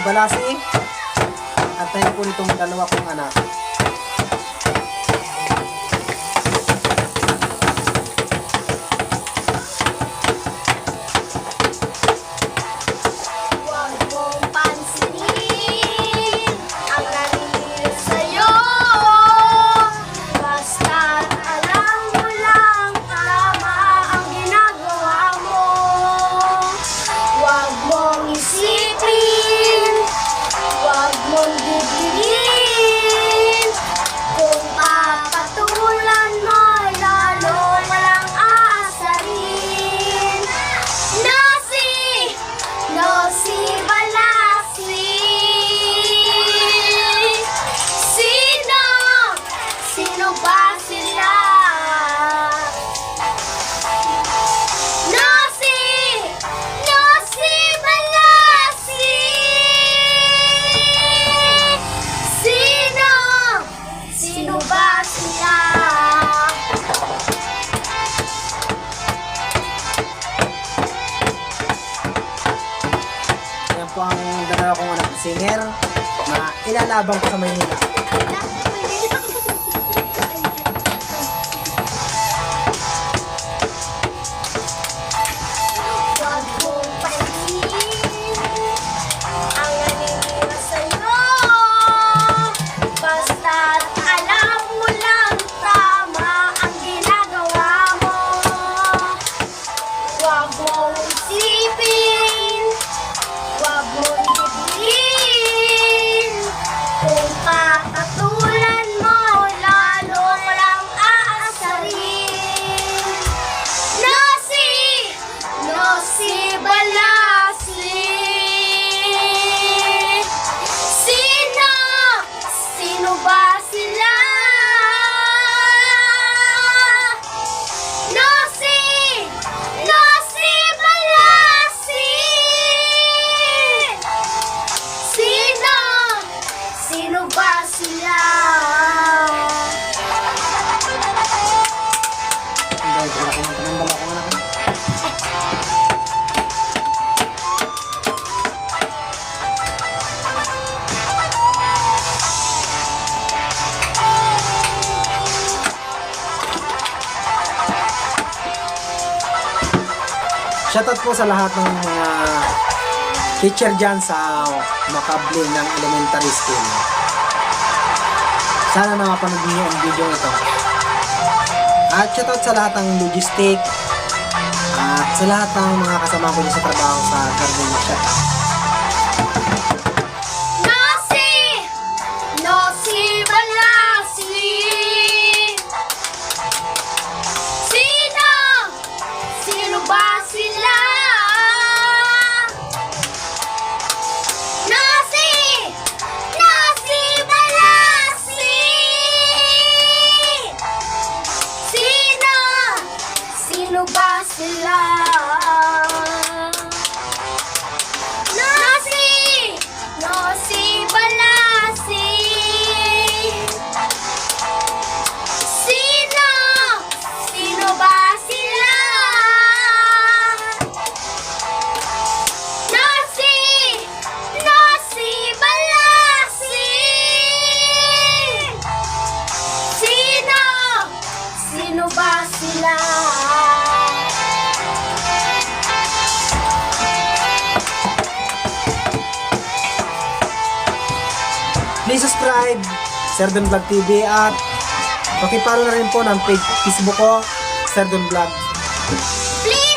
Balasi at tayo po nitong dalawa kong anak. Po ang dalawa kong anak na singer na ilalabang ko sa Maynila. Shoutout po sa lahat ng mga teacher dyan sa Makabli ng elementary school. Sana nakapanood niyo ang video ito. At shoutout sa lahat ng logistic at sa lahat ng mga kasama ko dyan sa trabaho sa Cardinal Shop. Please subscribe, Serdon Vlog TV at pakipalo na rin po ng page Facebook ko, Serdon Vlog. Please!